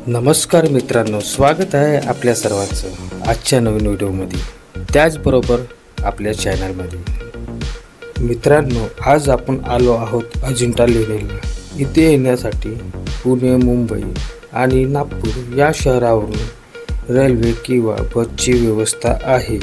नमस्कार मित्रांनो, स्वागत आहे आपल्या सर्वांचं आजच्या नवीन व्हिडिओमध्ये, त्याचबरोबर आपल्या चॅनलमध्ये। मित्रांनो, आज आपण आलो आहोत अजिंठा लेणीला। इथे येण्यासाठी पुणे, मुंबई आणि नागपूर या शहरावरून रेल्वे किंवा बसची व्यवस्था आहे।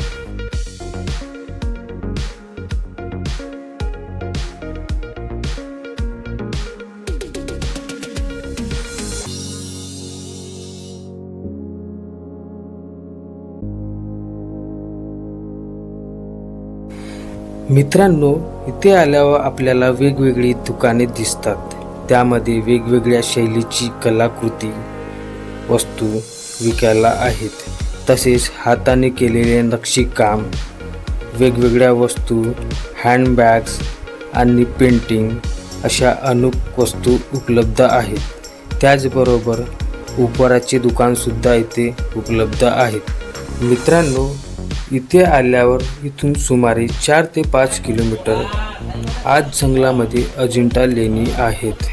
मित्रांनो, इथे आल्यावर आपल्याला वेगवेगळी दुकाने दिसतात। त्यामध्ये वेगवेगळ्या शैलीची कलाकृती वस्तू विकायला आहेत। तसेच हाताने केलेले नक्षीकाम, वेगवेगळ्या वस्तू, हँडबॅग्स आणि पेंटिंग अशा अनेक वस्तू उपलब्ध आहेत। त्याचबरोबर उपहाराचे दुकान सुद्धा इथे उपलब्ध आहेत। मित्रांनो, इथे आल्यावर इथून सुमारे 4 ते 5 किलोमीटर आत जंगलामध्ये अजिंठा लेणी आहेत।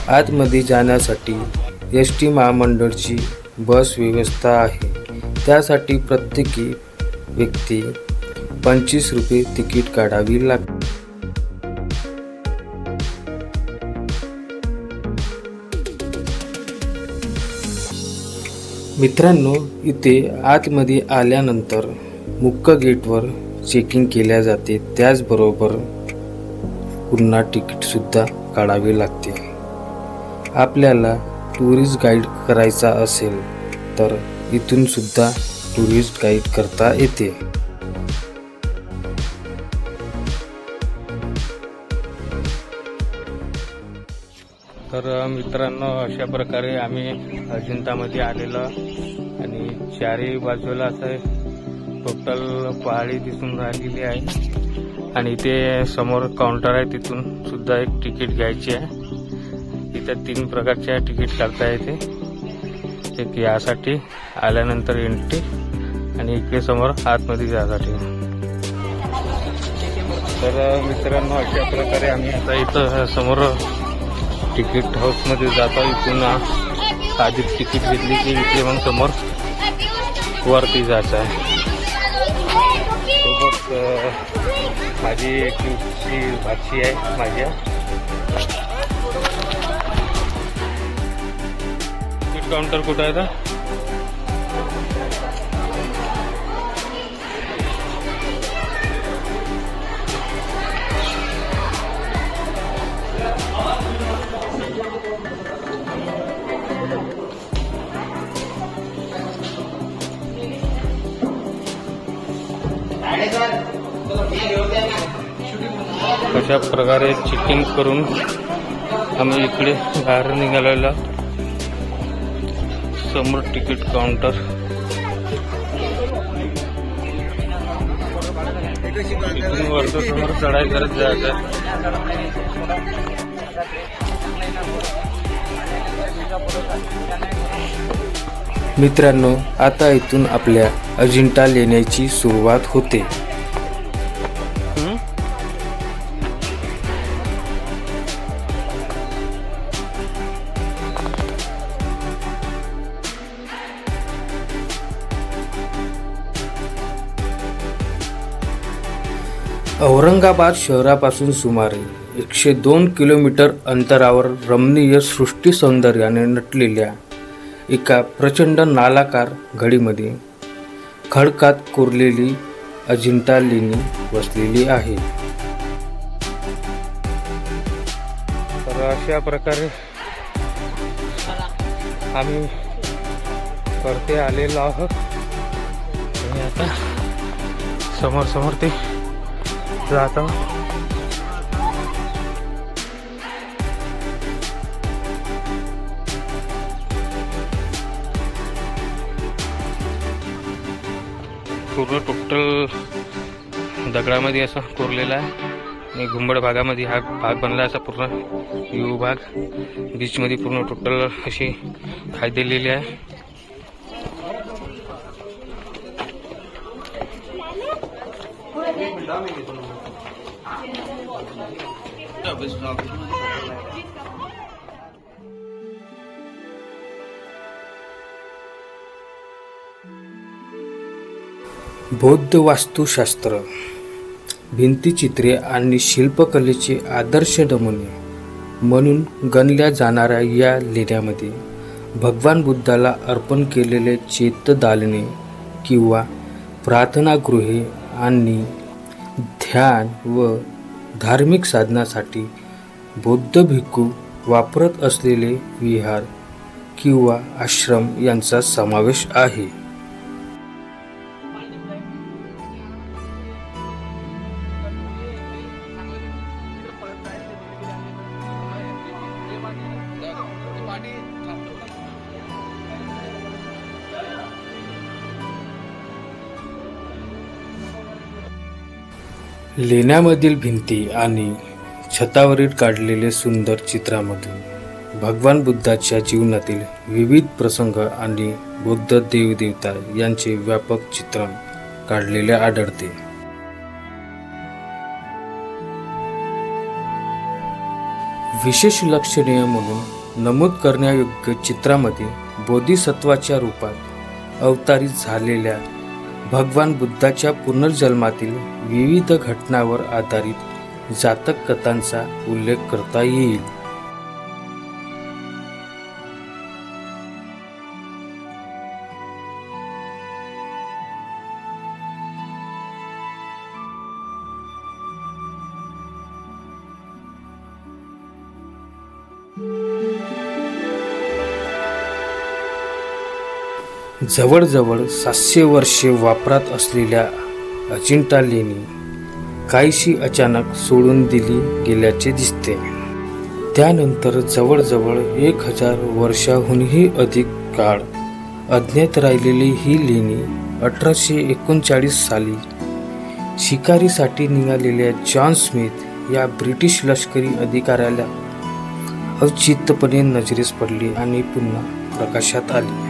आतमध्ये जाण्यासाठी एस टी महामंडळची बस व्यवस्था आहे। त्यासाठी प्रत्येकी व्यक्ती 25 रुपये तिकीट काढावी लागते। मित्रांनो, इथे आतमध्ये आल्यानंतर मुख्य गेटवर चेकिंग केल्या जाते। त्याचबरोबर पुन्हा तिकीट सुद्धा काढावे लागते। आपल्याला टुरिस्ट गाईड करायचा असेल तर इथून सुद्धा टुरिस्ट गाईड करता येते। तर मित्रांनो, अशा प्रकारे आम्ही अजिंठामध्ये आलेलो आणि चारही बाजूला असं टोटल पहाडी दिसून राहिलेली आहे आणि इथे समोर काउंटर आहे, तिथून सुद्धा एक तिकीट घ्यायची आहे। इथे 3 प्रकारच्या तिकीट काढता येते, एक यासाठी आल्यानंतर एंट्री आणि इकडे समोर आतमध्ये जाण्यासाठी। तर मित्रांनो, अशा प्रकारे आम्ही आता इथं समोर तिकीट हाऊसमध्ये जातो। इथून आधी तिकीट घेतली की इथे मग समोर वरती जायचं आहे। माझी एक भाची आहे माझ्या। तिकीट काउंटर कुठं आहे? अशा प्रकारे चेकिंग करून आम्ही इकडे बाहेर निघालेलो। समोर तिकीट काउंटर, इथून वरती समोर चढाई करत जायचं। मित्रांनो, आता इथून आपल्या अजिंठा लेण्याची सुरुवात होते। औरंगाबाद शहरापासून सुमारे 102 किलोमीटर अंतरावर रमणीय सृष्टी सौंदर्याने नटलेल्या एका प्रचंड नालाकार घडीमध्ये खडकात कोरलेली अजिंठा लेणी वसलेली आहे। तर अशा प्रकारे आम्ही परते आलेलो आहोत आणि आता समोर समोर ते जातो। पूर्ण टोटल दगडामध्ये असं कोरलेला आहे आणि घुंबड भागामध्ये हा भाग बनला, असा पूर्ण व्ह्यू भाग। बीचमध्ये पूर्ण टोटल अशी खाय दिलेली आहे। बौद्ध वास्तुशास्त्र, भिंतीचित्रे आणि शिल्पकलेचे आदर्श नमुने म्हणून गणल्या जाणाऱ्या या लेण्यामध्ये भगवान बुद्धाला अर्पण केलेले चैत्यदालने किंवा प्रार्थनागृहे आणि ध्यान व धार्मिक साधनासाठी बौद्ध भिक्खू वापरत असलेले विहार किंवा आश्रम यांचा समावेश आहे. लेण्यामधील भिंती आणि छतावरील काढलेले सुंदर चित्रामधून भगवान बुद्धाच्या जीवनातील विविध प्रसंग आणि बौद्ध देवदेवता यांचे व्यापक चित्रण काढलेले आढळते. विशेष लक्षणीय म्हणून नमूद करण्यायोग्य चित्रामध्ये बोधिसत्वाच्या रूपात अवतरित झालेल्या भगवान बुद्धाच्या पुनर्जन्मातील विविध घटनांवर आधारित जातक कथांचा उल्लेख करता येईल. जवळजवळ 700 वर्षे वापरात असलेल्या अजिंठा लेणी काहीशी अचानक सोडून दिली गेल्याचे दिसते. त्यानंतर जवळजवळ 1000 वर्षांहूनही अधिक काळ अज्ञात राहिलेली ही लेणी 1839 साली शिकारीसाठी निघालेल्या जॉन स्मिथ या ब्रिटिश लष्करी अधिकाऱ्याला औचित्यपणे नजरेस पडली आणि पुन्हा प्रकाशात आली.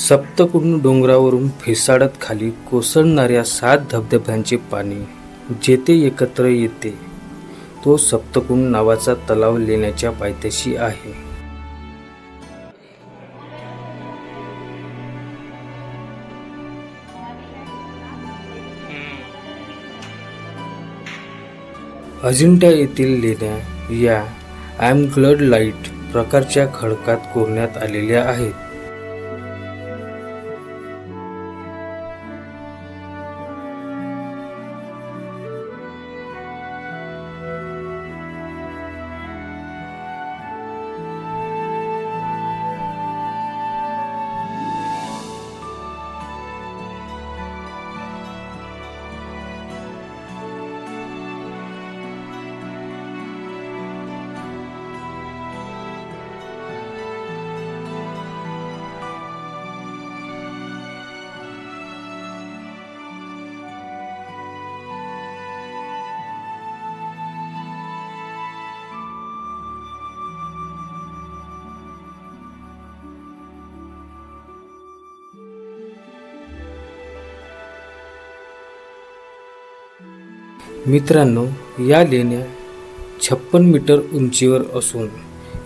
सप्तकुंड डोंगरावरून फेसाळत खाली कोसळणाऱ्या 7 धबधब्यांचे पाणी जेथे एकत्र येते तो सप्तकुंड नावाचा तलाव लेण्याच्या पायथ्याशी आहे. अजिंठा येथील लेण्या या ॲमग्लड लाईट प्रकारच्या खडकात कोरण्यात आलेल्या आहेत. मित्रांनो, या लेण्या 56 मीटर उंचीवर असून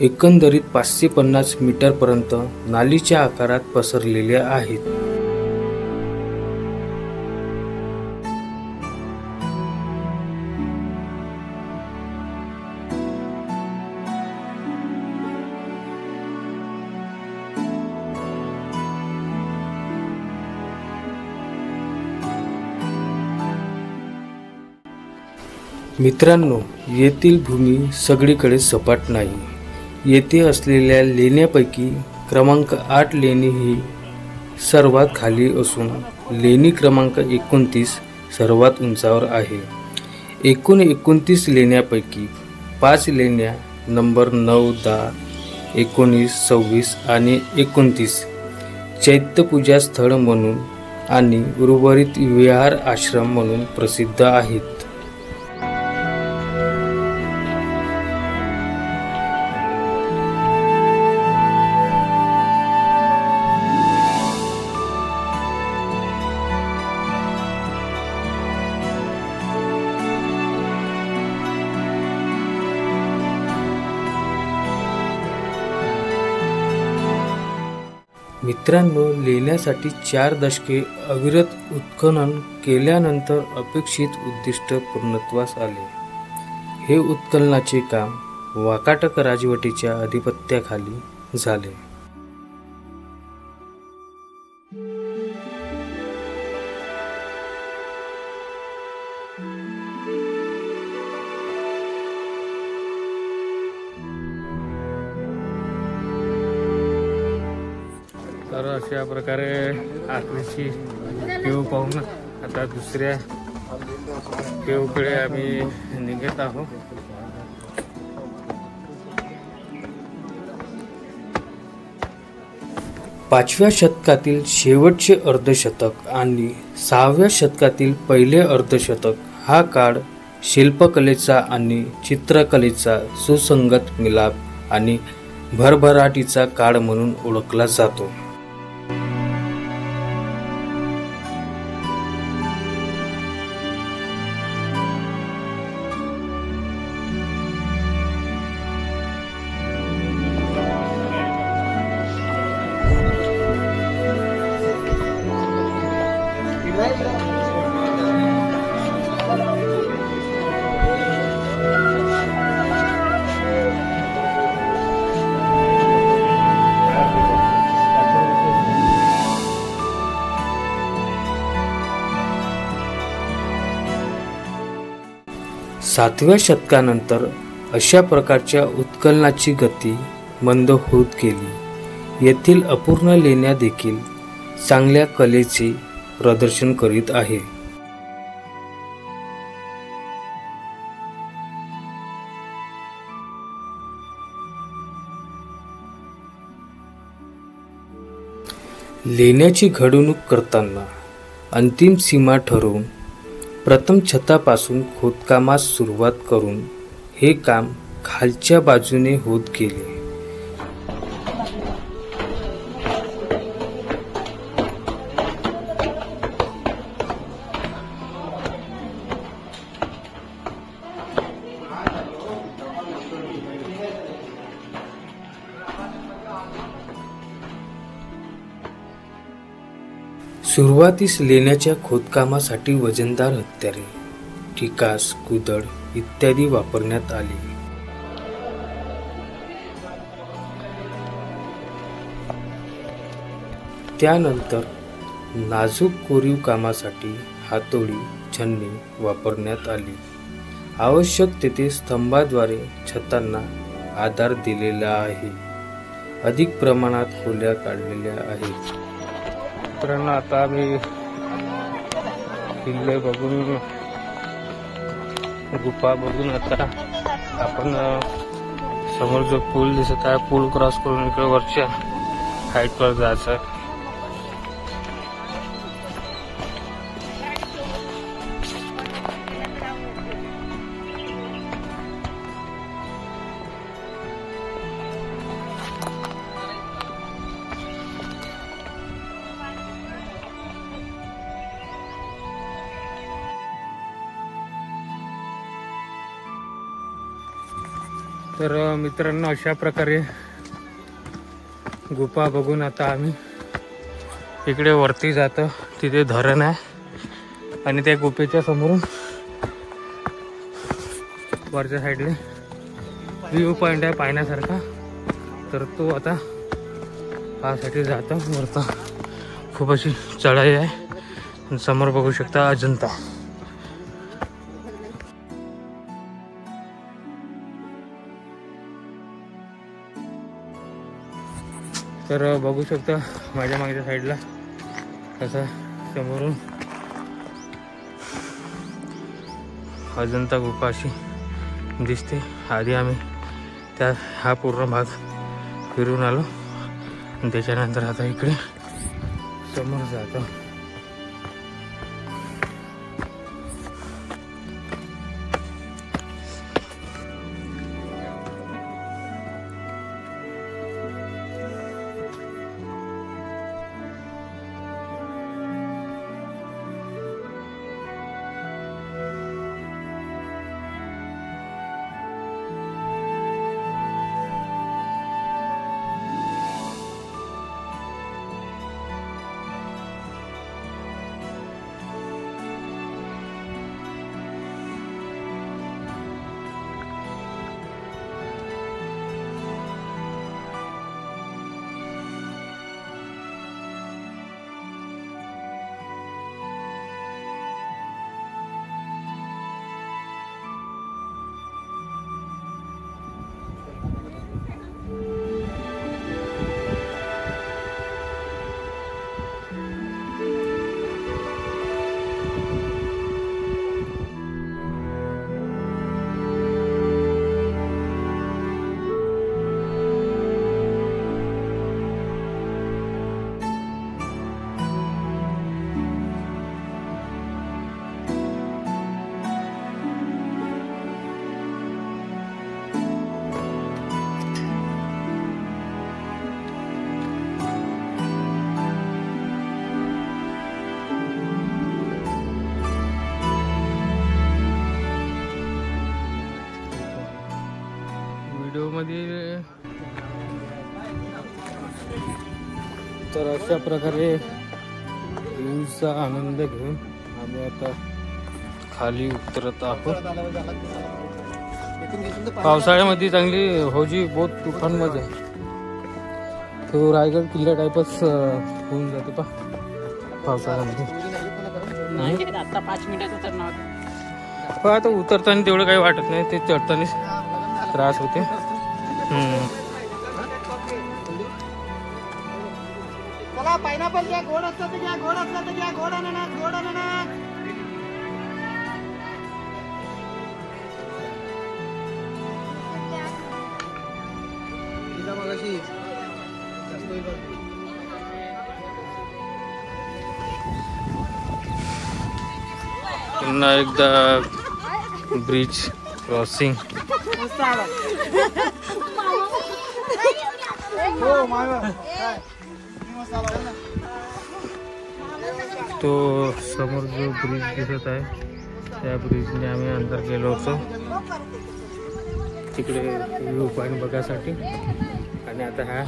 एकंदरीत 550 मीटरपर्यंत नालीच्या आकारात पसरलेल्या आहेत. मित्रांनो, येथील भूमी सगळीकडे सपाट नाही. येथे असलेल्या लेण्यांपैकी क्रमांक 8 लेणी ही सर्वात खाली असून लेणी क्रमांक 29 सर्वात उंचावर आहे. एकूण 29 लेण्यांपैकी 5 लेण्या नंबर 9, 10, 19, 26 आणि 29 चैत्यपूजा स्थळ म्हणून आणि उर्वरित विहार आश्रम म्हणून प्रसिद्ध आहेत. मित्रांनो, लेण्यासाठी 4 दशके अविरत उत्खनन केल्यानंतर अपेक्षित उद्दिष्ट पूर्णत्वास आले. हे उत्खननाचे काम वाकाटक राजवटीच्या अधिपत्याखाली झाले. तर अशा प्रकारे आतल्याची केव पाहून आता दुसऱ्या केवकडे आम्ही निघत आहोत. पाचव्या शतकातील शेवटचे अर्धशतक आणि 6व्या शतकातील पहिले अर्धशतक हा काळ शिल्पकलेचा आणि चित्रकलेचा सुसंगत मिलाप आणि भरभराटीचा काळ म्हणून ओळखला जातो. सातव्या शतकानंतर अशा प्रकारच्या उत्खननाची गती मंद होत गेली. येथील अपूर्ण लेण्या देखील चांगल्या कलेचे प्रदर्शन करीत आहे. लेण्याची घडवणूक करताना अंतिम सीमा ठरवून प्रथम छतापासून खोदकामास सुरुवात करून हे काम खालच्या बाजूने होत गेले. सुरुवातीस लेण्याच्या खोदकामासाठी वजनदार हत्यारे, ठिकास, कुदळ इत्यादी वापरण्यात आली. त्यानंतर नाजूक कोरीव कामासाठी हातोडी, छन्नी वापरण्यात आली. आवश्यक तेथे स्तंभाद्वारे छतांना आधार दिलेला आहे. अधिक प्रमाणात खोल्या काढलेल्या आहेत. मित्रांनो, आता आम्ही किल्ले बघून, गुफा बघून आता आपण समोर जो पूल दिसत आहे, पूल क्रॉस करून इकडे वरच्या हाईटवर जायचं आहे. तर मित्रांनो, अशा प्रकारे गुफा बघून आता आम्ही इकडे वरती जातो. तिथे धरण आहे आणि त्या गुफेच्या समोरून वरच्या साईडला व्ह्यू पॉइंट आहे पाहण्यासारखा. तर तो आता पाहासाठी जातो. वरता खूप अशी चढाई आहे. समोर बघू शकता अजंता. तर बघू शकता माझ्या मागच्या साईडला कसं समोरून अजंता गुफा अशी दिसते. आधी आम्ही हा पूर्ण भाग फिरून आलो आणि त्याच्यानंतर आता इकडे समोर जातो. व्हिडिओमध्ये तर अशा प्रकारे व्ह्यूचा आनंद घेऊन आम्ही आता खाली उतरत आहोत. पावसाळ्यामध्ये चांगली होजी बहुत तुफान मजा आहे. तो रायगड किल्ला टाईपच होऊन जाते पा पावसाळ्यामध्ये. आता 5 मिनिटात उतरणार. पण आता उतरताना तेवढं काही वाटत नाही, ते चढताना त्रास होते. चला पायनापल घ्या, गोड असलं तर घ्या, गोड असलं तर घ्या, गोड आणा, गोड आणा. पुन्हा एकदा ब्रिज क्रॉसिंग. तो समोर जो ब्रिज दिसत आहे त्या ब्रिजने आम्ही अंदर गेलो होतो तिकडे व्ह्यू पॉइंट बघायसाठी. आणि आता हा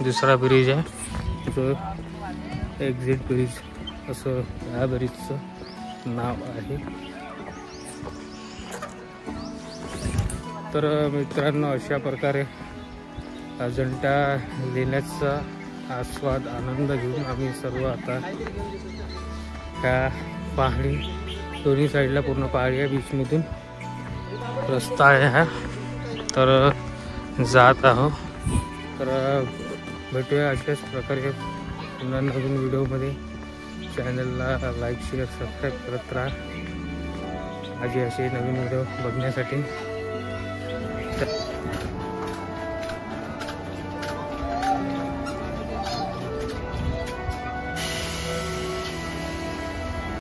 दुसरा ब्रिज आहे जो एक्झिट ब्रिज असं ह्या ब्रिजचं नाव आहे. तर मित्रांनो, अशा प्रकारे अजंठा लेण्याचा आस्वाद आनंद घेऊन आम्ही सर्व आता ह्या पहाडी दोन्ही साईडला पूर्ण पहाडी आहे, बीचमधून रस्ता आहे हा. तर जात आहो. तर भेटूया अशाच प्रकारे पुन्हा नवीन व्हिडिओमध्ये. चॅनलला लाईक शेअर सबस्क्राईब करत राहा माझे असे नवीन व्हिडिओ बघण्यासाठी.